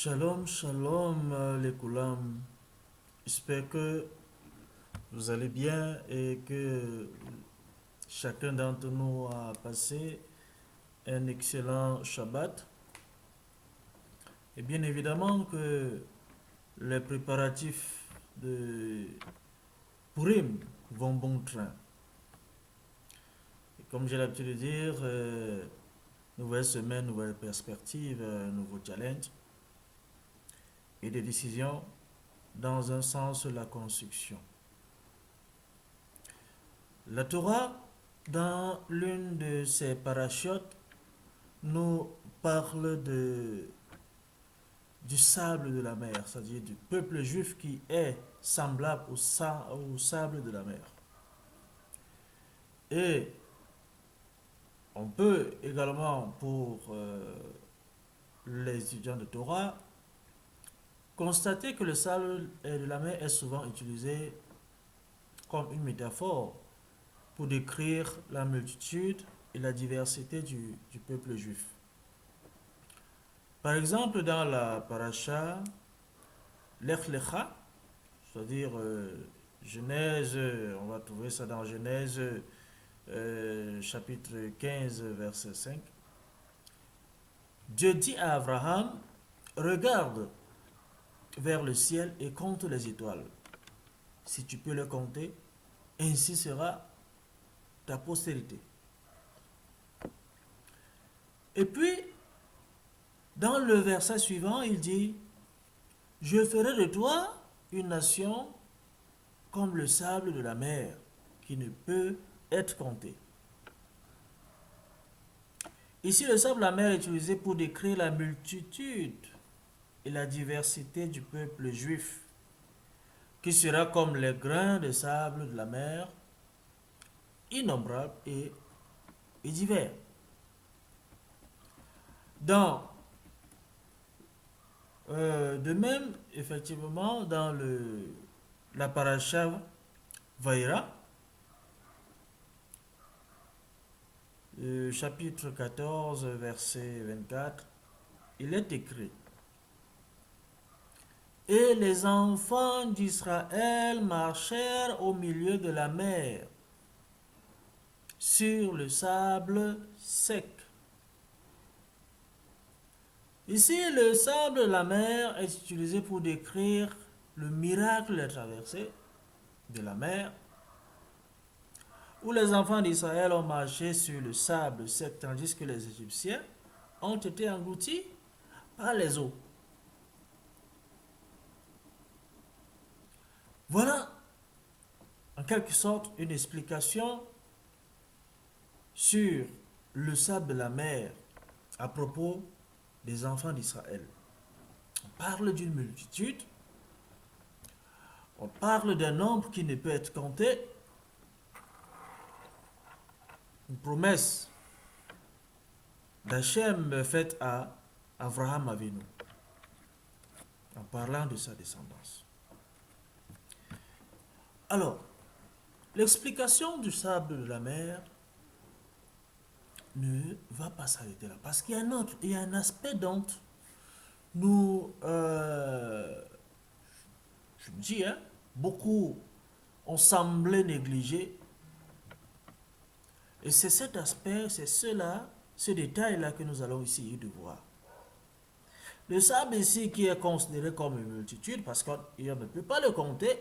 Shalom, shalom les Koulam. J'espère que vous allez bien et que chacun d'entre nous a passé un excellent Shabbat. Et bien évidemment que les préparatifs de Purim vont bon train. Et comme j'ai l'habitude de dire, nouvelle semaine, nouvelle perspective, nouveau challenge et des décisions dans un sens la construction. La Torah, dans l'une de ses parachutes, nous parle du sable de la mer, c'est-à-dire du peuple juif qui est semblable au sable de la mer. Et on peut également, pour les étudiants de Torah, constater que le sable de la mer est souvent utilisé comme une métaphore pour décrire la multitude et la diversité du peuple juif. Par exemple, dans la paracha Lech Lecha, c'est-à-dire Genèse, on va trouver ça dans Genèse chapitre 15, verset 5. Dieu dit à Abraham, regarde vers le ciel et compte les étoiles. Si tu peux les compter, ainsi sera ta postérité. Et puis, dans le verset suivant, il dit, je ferai de toi une nation comme le sable de la mer, qui ne peut être compté. Ici, le sable de la mer est utilisé pour décrire la multitude et la diversité du peuple juif, qui sera comme les grains de sable de la mer, innombrables et divers. De même, effectivement, dans la paracha Vaïra, chapitre 14, verset 24, il est écrit, et les enfants d'Israël marchèrent au milieu de la mer, sur le sable sec. Ici, le sable de la mer est utilisé pour décrire le miracle de la traversée de la mer, où les enfants d'Israël ont marché sur le sable sec, tandis que les Égyptiens ont été engloutis par les eaux. Voilà, en quelque sorte, une explication sur le sable de la mer à propos des enfants d'Israël. On parle d'une multitude, on parle d'un nombre qui ne peut être compté, une promesse d'Hachem faite à Abraham Avinu, en parlant de sa descendance. Alors, l'explication du sable de la mer ne va pas s'arrêter là, parce qu'il y a un aspect dont nous, je me dis, beaucoup ont semblé négliger, et c'est cet aspect, c'est ce détail-là que nous allons essayer de voir. Le sable ici qui est considéré comme une multitude, parce qu'on ne peut pas le compter,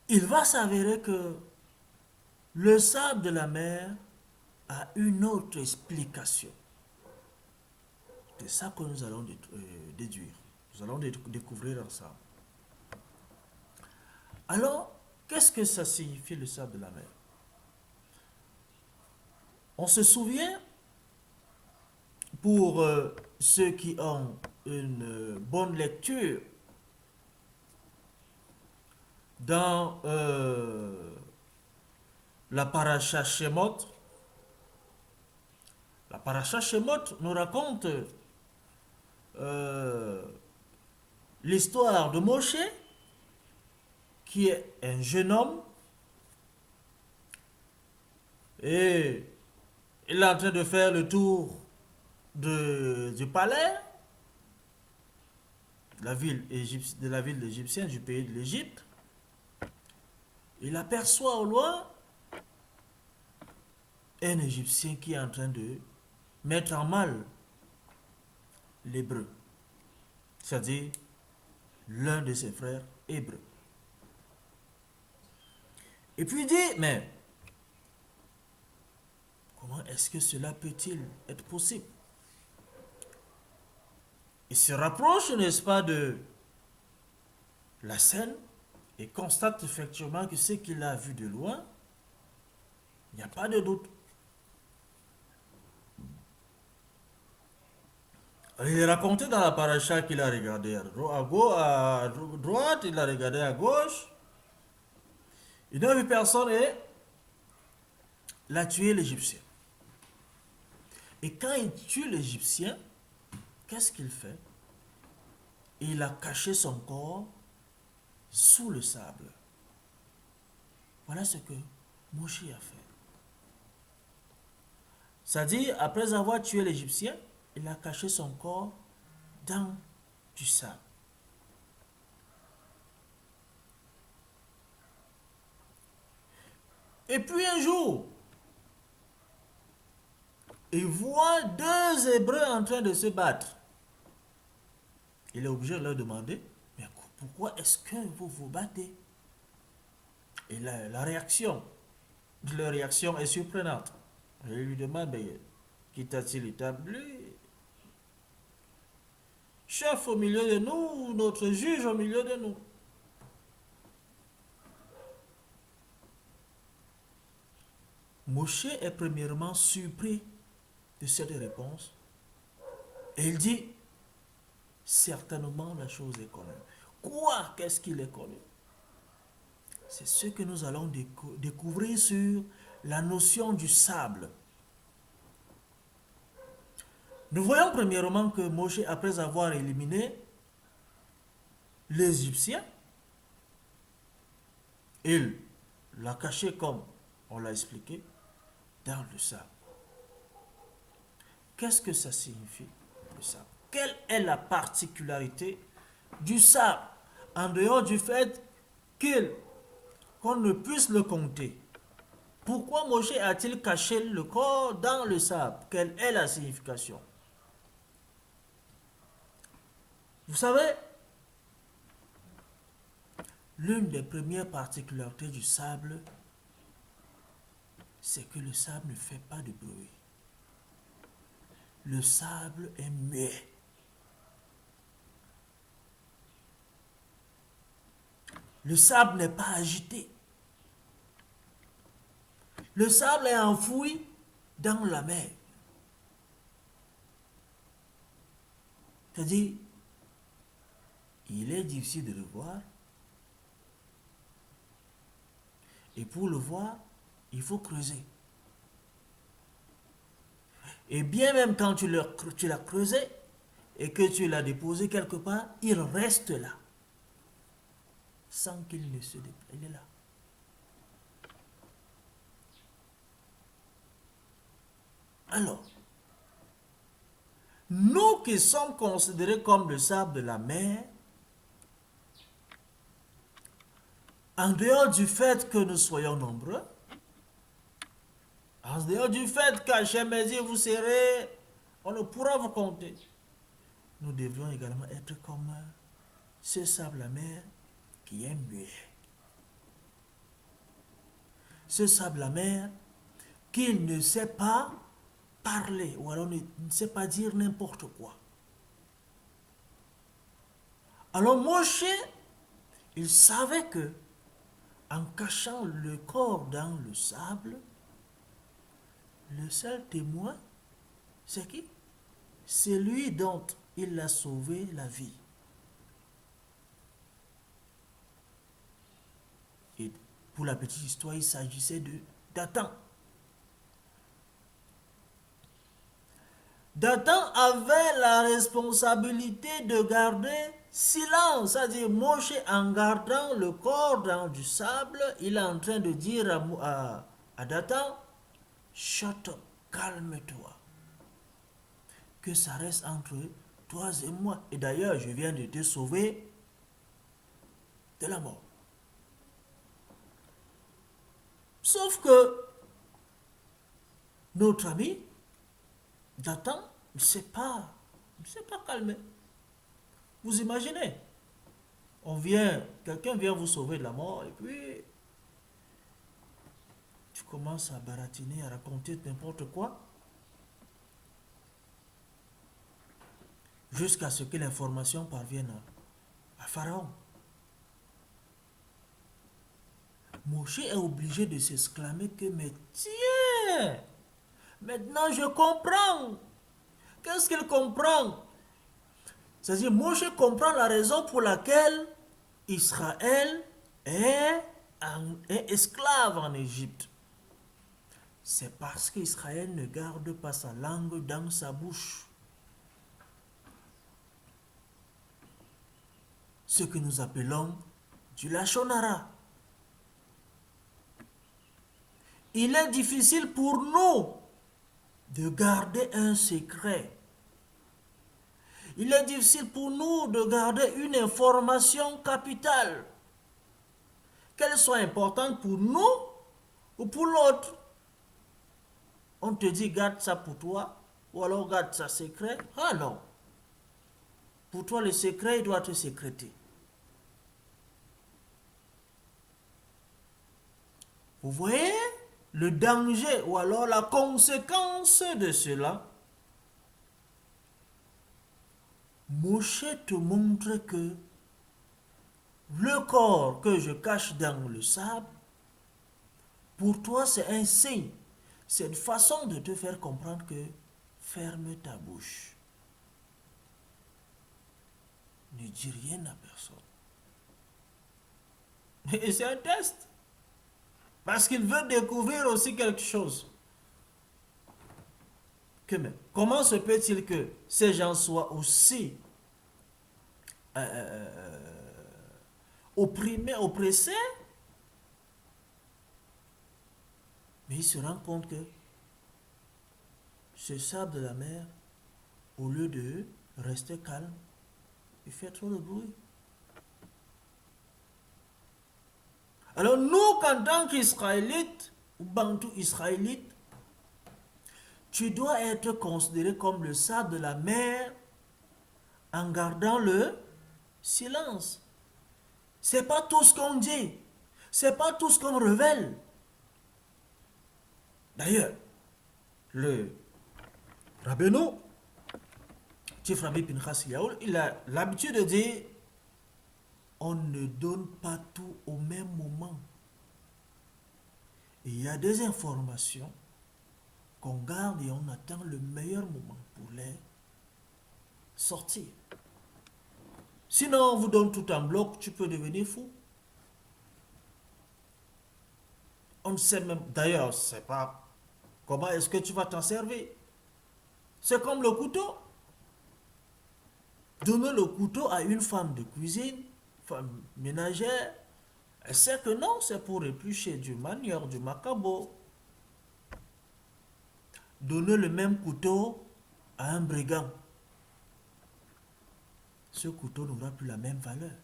il va s'avérer que le sable de la mer a une autre explication. C'est ça que nous allons déduire. Nous allons découvrir ensemble. Alors, qu'est-ce que ça signifie le sable de la mer? On se souvient, pour ceux qui ont une bonne lecture, dans la paracha Shemot, la paracha Shemot nous raconte l'histoire de Moshe, qui est un jeune homme, et il est en train de faire le tour du palais, de la ville égyptienne, du pays de l'Égypte, il aperçoit au loin un Égyptien qui est en train de mettre en mal l'hébreu, c'est-à-dire l'un de ses frères hébreux. Et puis il dit, mais comment est-ce que cela peut-il être possible? Il se rapproche, n'est-ce pas, de la scène et constate effectivement que ce qu'il a vu de loin, il n'y a pas de doute. Il est raconté dans la paracha qu'il a regardé à droite, il a regardé à gauche. Il n'a vu personne et il a tué l'Égyptien. Et quand il tue l'Égyptien, qu'est-ce qu'il fait? Il a caché son corps sous le sable. Voilà ce que Moïse a fait. C'est-à-dire, après avoir tué l'Égyptien, il a caché son corps dans du sable. Et puis un jour, il voit deux Hébreux en train de se battre. Il est obligé de leur demander, mais pourquoi est-ce que vous vous battez? Et la réaction, leur réaction est surprenante. Il lui demande, mais qui t'a-t-il établi? Chef au milieu de nous, notre juge au milieu de nous. Moshe est premièrement surpris de cette réponse. Et il dit, certainement la chose est connue. Quoi? Qu'est-ce qu'il est connu? C'est ce que nous allons découvrir sur la notion du sable. Nous voyons premièrement que Moshe, après avoir éliminé l'Égyptien, il l'a caché comme on l'a expliqué dans le sable. Qu'est-ce que ça signifie, le sable? Quelle est la particularité du sable, en dehors du fait qu'on ne puisse le compter? Pourquoi Moshe a-t-il caché le corps dans le sable? Quelle est la signification? Vous savez, l'une des premières particularités du sable, c'est que le sable ne fait pas de bruit. Le sable est muet. Le sable n'est pas agité. Le sable est enfoui dans la mer. C'est-à-dire, il est difficile de le voir. Et pour le voir, il faut creuser. Et bien même quand tu l'as creusé et que tu l'as déposé quelque part, il reste là. Sans qu'il ne se déplace. Il est là. Alors, nous qui sommes considérés comme le sable de la mer, en dehors du fait que nous soyons nombreux, en dehors du fait qu'à Chemézi vous serez, on ne pourra vous compter. Nous devrions également être comme ce sable la mer qui est muet. Ce sable la mer qui ne sait pas parler ou alors ne sait pas dire n'importe quoi. Alors Moshe, il savait que en cachant le corps dans le sable, le seul témoin, c'est qui? C'est lui dont il a sauvé la vie. Et pour la petite histoire, il s'agissait de Dathan. Dathan avait la responsabilité de garder silence, c'est-à-dire Moshe, en gardant le corps dans du sable, il est en train de dire à Dathan, shut up, calme-toi. que ça reste entre toi et moi. Et d'ailleurs, je viens de te sauver de la mort. Sauf que notre ami, Dathan, il ne s'est pas calmé. Vous imaginez, quelqu'un vient vous sauver de la mort et puis tu commences à baratiner, à raconter n'importe quoi, jusqu'à ce que l'information parvienne à Pharaon. Moshe est obligé de s'exclamer que, mais tiens, maintenant je comprends. Qu'est-ce qu'il comprend? C'est-à-dire, Moshe comprend la raison pour laquelle Israël est esclave en Égypte. C'est parce qu'Israël ne garde pas sa langue dans sa bouche. Ce que nous appelons du lachonara. Il est difficile pour nous de garder un secret. Il est difficile pour nous de garder une information capitale, qu'elle soit importante pour nous ou pour l'autre. On te dit garde ça pour toi, ou alors garde ça secret. Ah non. Pour toi, le secret, il doit être sécrété. Vous voyez le danger ou alors la conséquence de cela? Moshe te montre que le corps que je cache dans le sable, pour toi c'est un signe. C'est une façon de te faire comprendre que ferme ta bouche. Ne dis rien à personne. Et c'est un test. Parce qu'il veut découvrir aussi quelque chose. Comment se peut-il que ces gens soient aussi opprimés, oppressés, mais il se rend compte que ce sable de la mer, au lieu de rester calme, il fait trop de bruit. Alors nous, en tant qu'Israélites, ou Bantou Israélites, tu dois être considéré comme le sable de la mer en gardant le silence. C'est pas tout ce qu'on dit. C'est pas tout ce qu'on révèle. D'ailleurs, le Rabbeinu, Chief Rabbi Pinchas Yaoul, il a l'habitude de dire on ne donne pas tout au même moment. Il y a des informations qu'on garde et on attend le meilleur moment pour les sortir. Sinon, on vous donne tout en bloc, tu peux devenir fou. On ne sait même, d'ailleurs, on ne sait pas comment est-ce que tu vas t'en servir. C'est comme le couteau. Donner le couteau à une femme de cuisine, femme ménagère, elle sait que non, c'est pour éplucher du manioc, du macabo. Donner le même couteau à un brigand. Ce couteau n'aura plus la même valeur.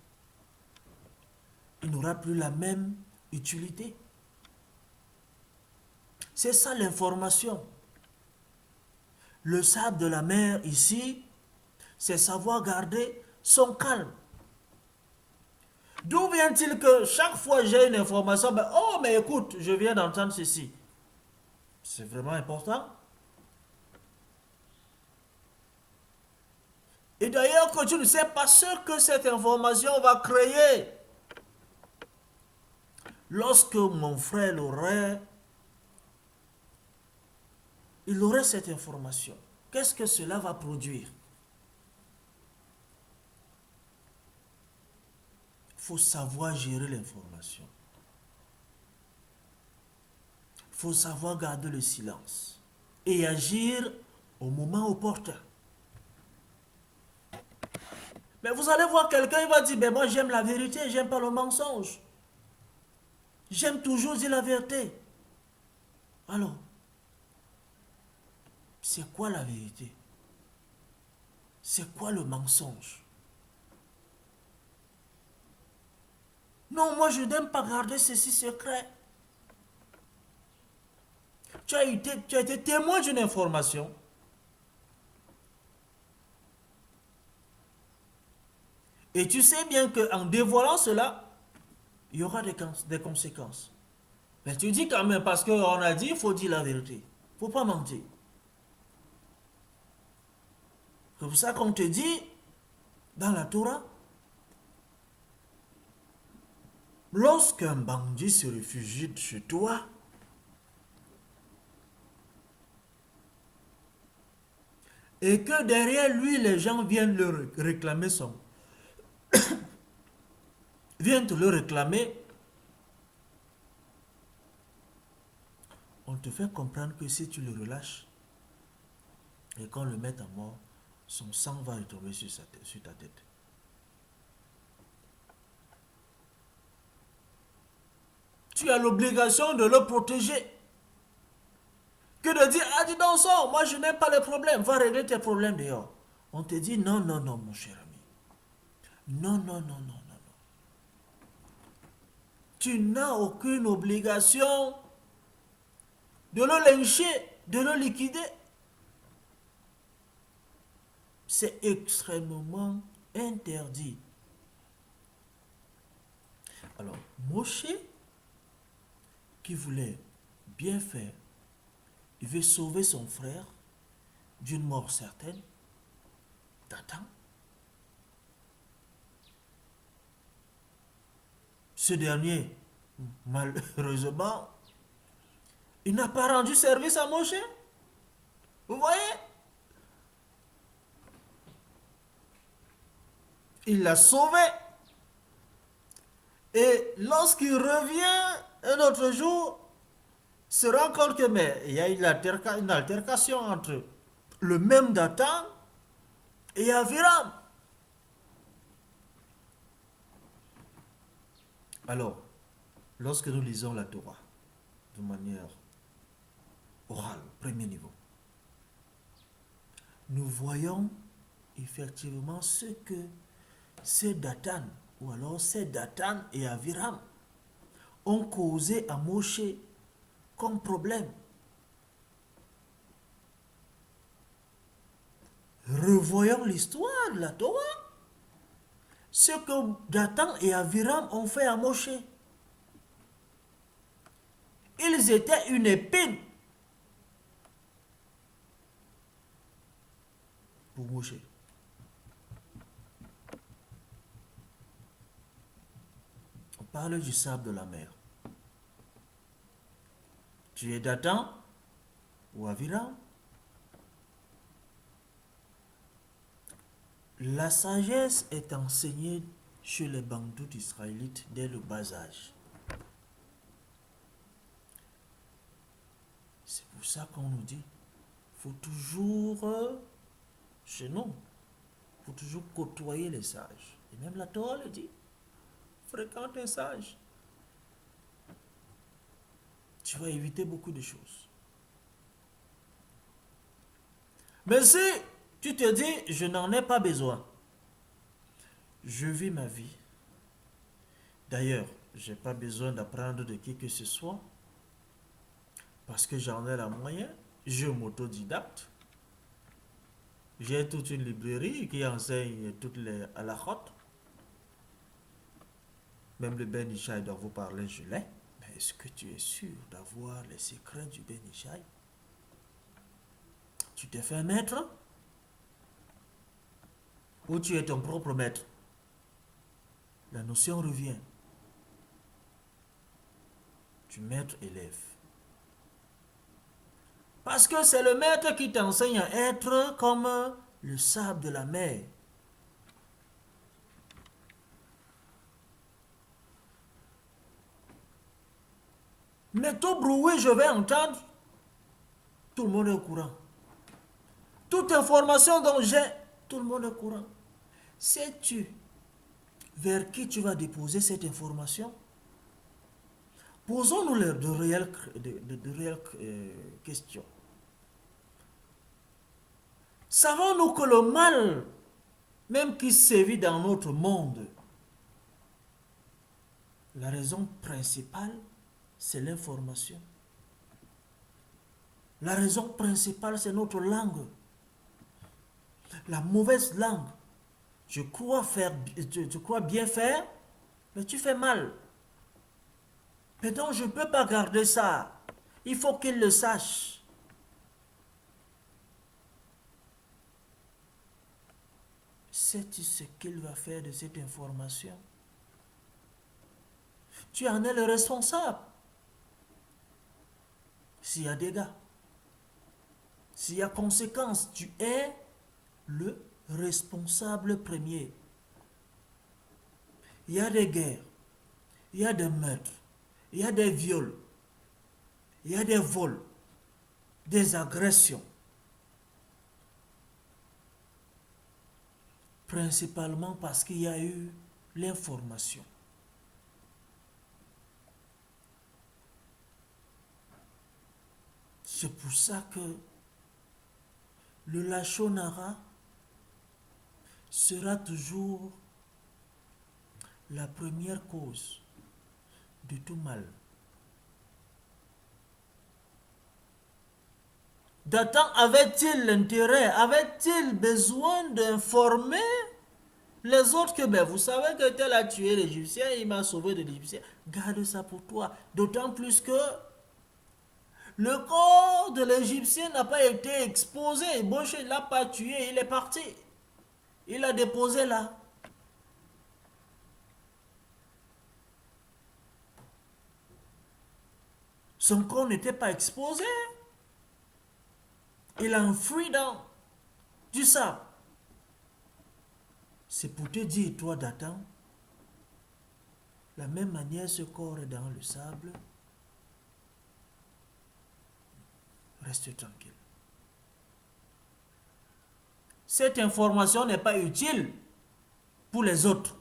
Il n'aura plus la même utilité. C'est ça l'information. Le sable de la mer ici, c'est savoir garder son calme. D'où vient-il que chaque fois j'ai une information, oh mais écoute, je viens d'entendre ceci. C'est vraiment important. Et d'ailleurs que tu ne sais pas ce que cette information va créer. Lorsque mon frère il aurait cette information, qu'est-ce que cela va produire? Il faut savoir gérer l'information. Il faut savoir garder le silence et agir au moment opportun. Mais vous allez voir quelqu'un, il va dire, ben moi j'aime la vérité, j'aime pas le mensonge. J'aime toujours dire la vérité. Alors, c'est quoi la vérité? C'est quoi le mensonge? Non, moi je n'aime pas garder ceci secret. Tu as été témoin d'une information. Et tu sais bien qu'en dévoilant cela, il y aura des conséquences. Mais tu dis quand même, parce qu'on a dit, il faut dire la vérité. Il ne faut pas mentir. C'est pour ça qu'on te dit, dans la Torah, lorsqu'un bandit se réfugie chez toi, et que derrière lui, les gens viennent le réclamer viennent te le réclamer, on te fait comprendre que si tu le relâches et qu'on le met à mort, son sang va retomber sur ta tête. Tu as l'obligation de le protéger. Que de dire, ah dis donc ça, moi je n'ai pas les problèmes, va régler tes problèmes dehors. On te dit, non, non, non, mon cher ami. Non, non, non, non, non, non. Tu n'as aucune obligation de le lyncher, de le liquider. C'est extrêmement interdit. Alors, Moshe, qui voulait bien faire, il veut sauver son frère d'une mort certaine, Dathan. Ce dernier, malheureusement, il n'a pas rendu service à Moshe. Vous voyez? Il l'a sauvé. Et lorsqu'il revient un autre jour, se rend compte que mais, il y a une altercation entre le même Dathan et Aviram. Alors, lorsque nous lisons la Torah de manière orale, premier niveau, nous voyons effectivement ce que ces Dathan, ou alors ces Dathan et Aviram, ont causé à Moshe comme problème. Revoyons l'histoire de la Torah. Ce que Dathan et Aviram ont fait à Moshe. Ils étaient une épine pour Moshe. On parle du sable de la mer. Tu es Dathan ou Aviram? La sagesse est enseignée chez les bandits israélites dès le bas âge. C'est pour ça qu'on nous dit, il faut toujours, chez nous, il faut toujours côtoyer les sages. Et même la Torah le dit, fréquente un sage. Tu vas éviter beaucoup de choses. Mais si tu te dis, je n'en ai pas besoin, je vis ma vie. D'ailleurs, je n'ai pas besoin d'apprendre de qui que ce soit, parce que j'en ai la moyen, je m'autodidacte. J'ai toute une librairie qui enseigne toutes les halachot. Même le Ben Ishai dont vous parlez, je l'ai. Mais est-ce que tu es sûr d'avoir les secrets du Ben Ishai? Tu t'es fait maître? Ou tu es ton propre maître? La notion revient. Du maître-élève. Parce que c'est le maître qui t'enseigne à être comme le sable de la mer. Mais tout bruit, je vais entendre, tout le monde est au courant. Toute information dont j'ai, tout le monde est au courant. Sais-tu vers qui tu vas déposer cette information? Posons-nous de réelles questions. Savons-nous que le mal même qui sévit dans notre monde, la raison principale, c'est l'information. La raison principale, c'est notre langue. La mauvaise langue. Tu crois bien faire, mais tu fais mal. Mais donc, je ne peux pas garder ça. Il faut qu'il le sache. Sais-tu ce qu'il va faire de cette information? Tu en es le responsable. S'il y a dégâts, s'il y a conséquences, tu es le responsable premier. Il y a des guerres, il y a des meurtres, il y a des viols, il y a des vols, des agressions. Principalement parce qu'il y a eu l'information. C'est pour ça que le Lachonara sera toujours la première cause de tout mal. Dathan avait-il l'intérêt, avait-il besoin d'informer les autres que, vous savez que tel a tué l'Égyptien, il m'a sauvé de l'Égyptien. Garde ça pour toi. D'autant plus que le corps de l'Égyptien n'a pas été exposé. Moshe ne l'a pas tué, il est parti. Il l'a déposé là. Son corps n'était pas exposé. Il a enfoui dans du sable. C'est pour te dire, toi, Dathan, la même manière ce corps est dans le sable, reste tranquille. Cette information n'est pas utile pour les autres.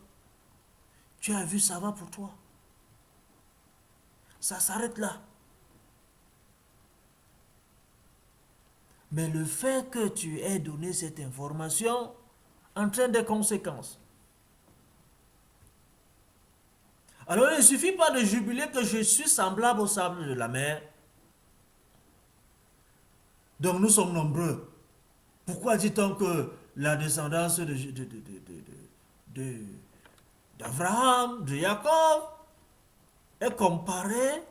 Tu as vu, ça va pour toi. Ça s'arrête là. Mais le fait que tu aies donné cette information entraîne des conséquences. Alors il ne suffit pas de jubiler que je suis semblable au sable de la mer. Donc nous sommes nombreux. Pourquoi dit-on que la descendance d'Abraham, de Jacob, est comparée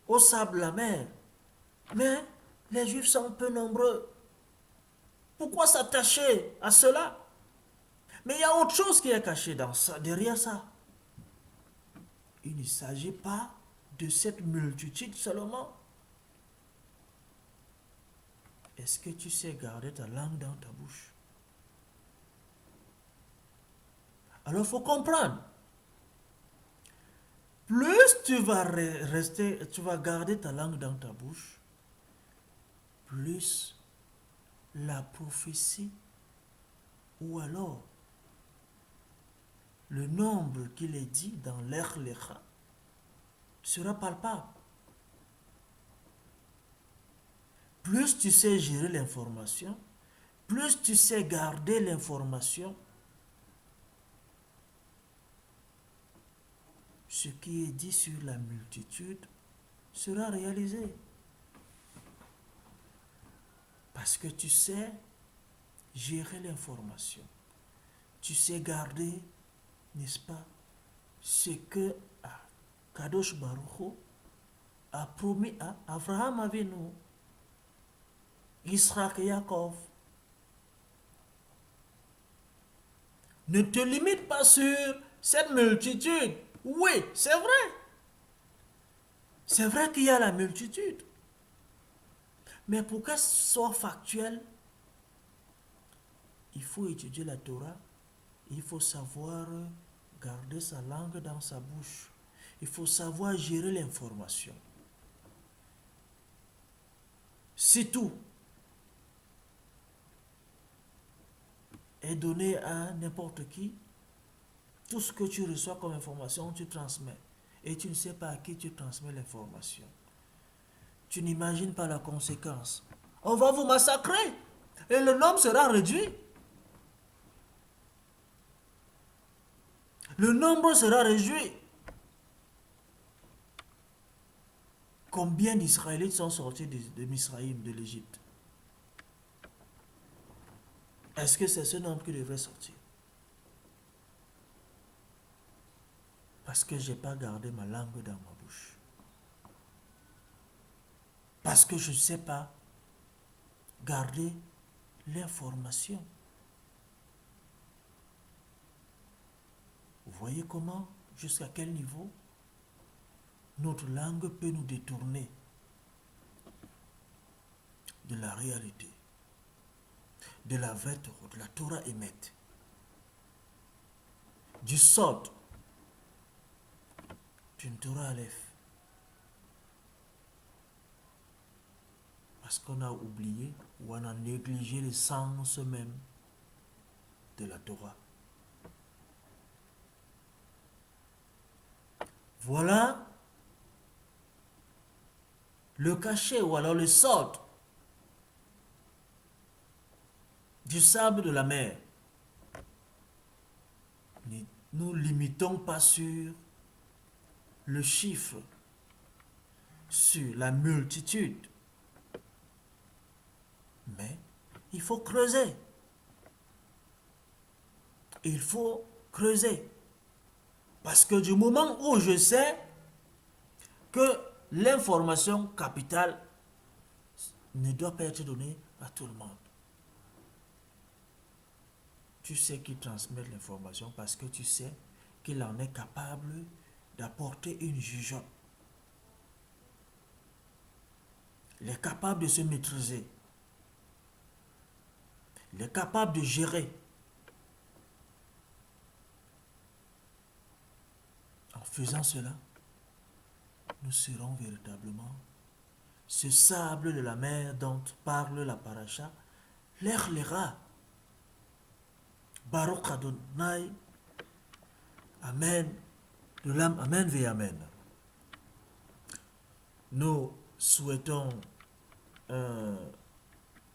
au sable de la mer? Mais les Juifs sont peu nombreux. Pourquoi s'attacher à cela? Mais il y a autre chose qui est cachée derrière ça. Il ne s'agit pas de cette multitude seulement. Est-ce que tu sais garder ta langue dans ta bouche? Alors il faut comprendre. Plus tu vas garder ta langue dans ta bouche, plus la prophétie ou alors le nombre qu'il est dit dans l'Echlecha sera palpable. Plus tu sais gérer l'information, plus tu sais garder l'information, ce qui est dit sur la multitude sera réalisé. Parce que tu sais gérer l'information. Tu sais garder, n'est-ce pas, ce que Kadosh Baruch Hu a promis à Abraham Avinu, Israël et Jacob. Ne te limite pas sur cette multitude. Oui, c'est vrai. C'est vrai qu'il y a la multitude. Mais pour qu'elle soit factuelle, il faut étudier la Torah. Il faut savoir garder sa langue dans sa bouche. Il faut savoir gérer l'information. Si tout est donné à n'importe qui, tout ce que tu reçois comme information, tu transmets. Et tu ne sais pas à qui tu transmets l'information. Tu n'imagines pas la conséquence. On va vous massacrer. Et le nombre sera réduit. le nombre sera réduit. Combien d'Israélites sont sortis de Misraïm, de l'Égypte? Est-ce que c'est ce nombre qui devrait sortir? Parce que je n'ai pas gardé ma langue dans ma bouche. Parce que je ne sais pas garder l'information. Vous voyez comment, jusqu'à quel niveau notre langue peut nous détourner de la réalité, de la vraie Torah, de la Torah émette, du sod, d'une Torah Aleph. Parce qu'on a oublié ou on a négligé le sens même de la Torah. Voilà le cachet ou alors le sod du sable de la mer. Ne nous limitons pas sur le chiffre, sur la multitude. Mais il faut creuser. Il faut creuser. Parce que du moment où je sais que l'information capitale ne doit pas être donnée à tout le monde. Tu sais qui transmet l'information parce que tu sais qu'il en est capable d'apporter une jugeote. Il est capable de se maîtriser. Il est capable de gérer. En faisant cela, nous serons véritablement ce sable de la mer dont parle la paracha, l'Echléra. Baruch Adonai, Amen, de l'âme, Amen ve Amen. Nous souhaitons un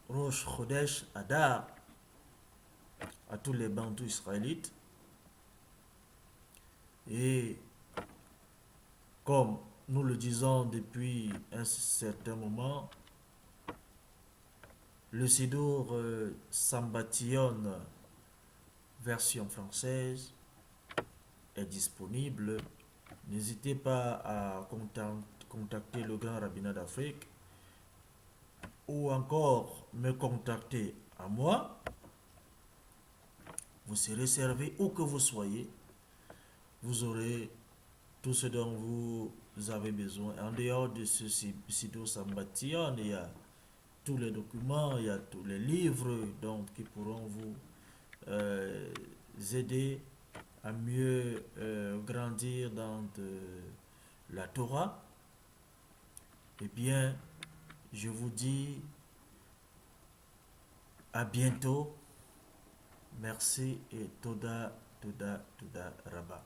Rosh Chodesh Adar à tous les bandous israélites. Et comme nous le disons depuis un certain moment, le Sidour Sambation version française est disponible. N'hésitez pas à contacter le Grand Rabbinat d'Afrique ou encore me contacter à moi. Vous serez servi où que vous soyez. Vous aurez tout ce dont vous avez besoin. En dehors de ce Sidour Sambation, il y a tous les documents, il y a tous les livres donc, qui pourront vous aider à mieux grandir dans la Torah. Eh bien, je vous dis à bientôt. Merci et Toda, Toda, Toda Rabba.